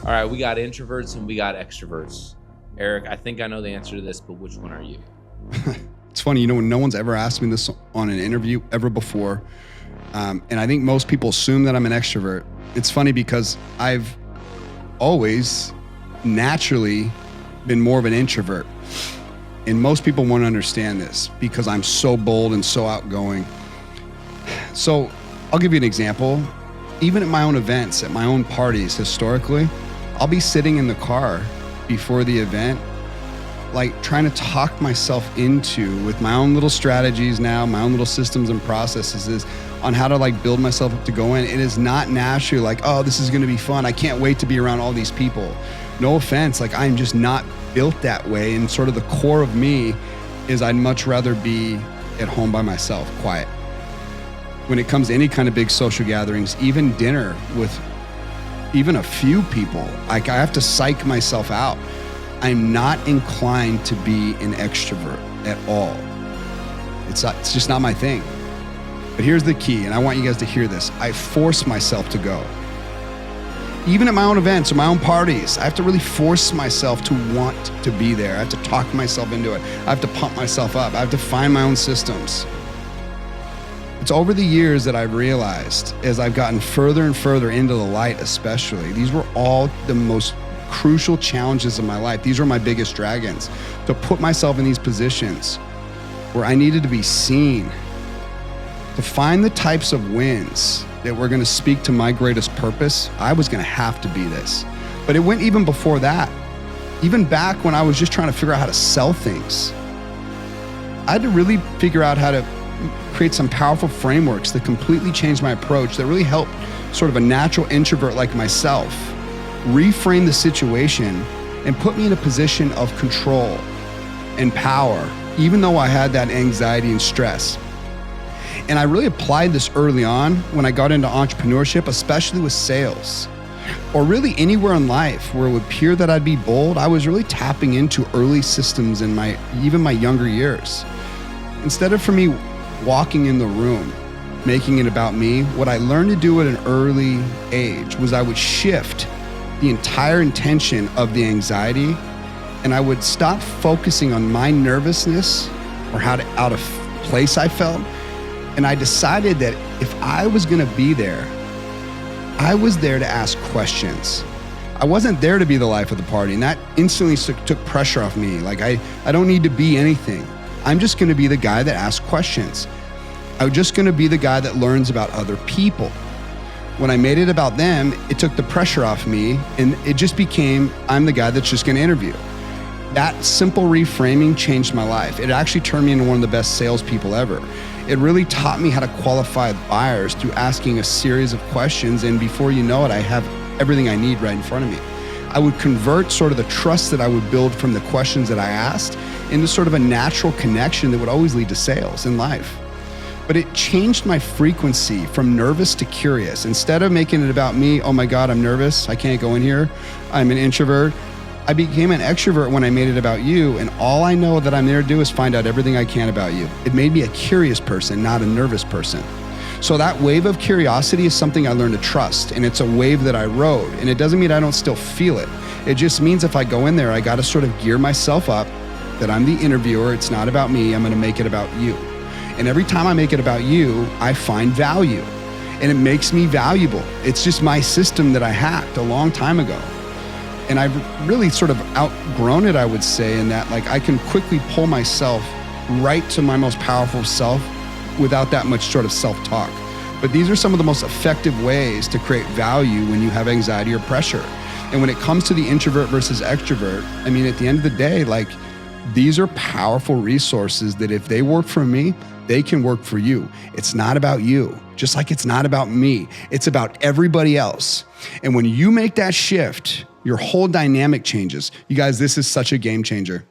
All right, we got introverts and we got extroverts. Eric, I think I know the answer to this, but which one are you? It's funny, no one's ever asked me this on an interview ever before. And I think most people assume that I'm an extrovert. It's funny because I've always naturally been more of an introvert. And most people won't understand this because I'm so bold and so outgoing. So I'll give you an example. Even at my own events, at my own parties, historically, I'll be sitting in the car before the event, like trying to talk myself into, with my own little strategies now, my own little systems and processes on how to like build myself up to go in. It is not naturally like, oh, this is gonna be fun. I can't wait to be around all these people. No offense, like I'm just not built that way. And sort of the core of me is I'd much rather be at home by myself, quiet. When it comes to any kind of big social gatherings, even dinner with even a few people, like I have to psych myself out. I'm not inclined to be an extrovert at all. It's just not my thing. But here's the key, and I want you guys to hear this. I force myself to go. Even at my own events or my own parties, I have to really force myself to want to be there. I have to talk myself into it. I have to pump myself up. I have to find my own systems. It's over the years that I've realized, as I've gotten further and further into the light especially, these were all the most crucial challenges of my life. These were my biggest dragons. To put myself in these positions where I needed to be seen, to find the types of wins that were gonna speak to my greatest purpose, I was gonna have to be this. But it went even before that. Even back when I was just trying to figure out how to sell things, I had to really figure out how to create some powerful frameworks that completely changed my approach, that really helped sort of a natural introvert like myself reframe the situation and put me in a position of control and power, even though I had that anxiety and stress. And I really applied this early on when I got into entrepreneurship, especially with sales, or really anywhere in life where it would appear that I'd be bold. I was really tapping into early systems in even my younger years. Instead of for me walking in the room, making it about me, what I learned to do at an early age was I would shift the entire intention of the anxiety, and I would stop focusing on my nervousness or how out of place I felt. And I decided that if I was gonna be there, I was there to ask questions. I wasn't there to be the life of the party, and that instantly took pressure off me. Like I don't need to be anything. I'm just gonna be the guy that asks questions. I'm just gonna be the guy that learns about other people. When I made it about them, it took the pressure off me, and it just became, I'm the guy that's just gonna interview. That simple reframing changed my life. It actually turned me into one of the best salespeople ever. It really taught me how to qualify buyers through asking a series of questions, and before you know it, I have everything I need right in front of me. I would convert sort of the trust that I would build from the questions that I asked into sort of a natural connection that would always lead to sales in life. But it changed my frequency from nervous to curious. Instead of making it about me, oh my God, I'm nervous, I can't go in here, I'm an introvert, I became an extrovert when I made it about you, and all I know that I'm there to do is find out everything I can about you. It made me a curious person, not a nervous person. So that wave of curiosity is something I learned to trust, and it's a wave that I rode, and it doesn't mean I don't still feel it. It just means if I go in there, I gotta sort of gear myself up that I'm the interviewer, it's not about me, I'm gonna make it about you. And every time I make it about you, I find value, and it makes me valuable. It's just my system that I hacked a long time ago. And I've really sort of outgrown it, I would say, in that like I can quickly pull myself right to my most powerful self without that much sort of self-talk. But these are some of the most effective ways to create value when you have anxiety or pressure. And when it comes to the introvert versus extrovert, I mean, at the end of the day, like these are powerful resources that if they work for me, they can work for you. It's not about you, just like it's not about me. It's about everybody else. And when you make that shift, your whole dynamic changes. You guys, this is such a game changer.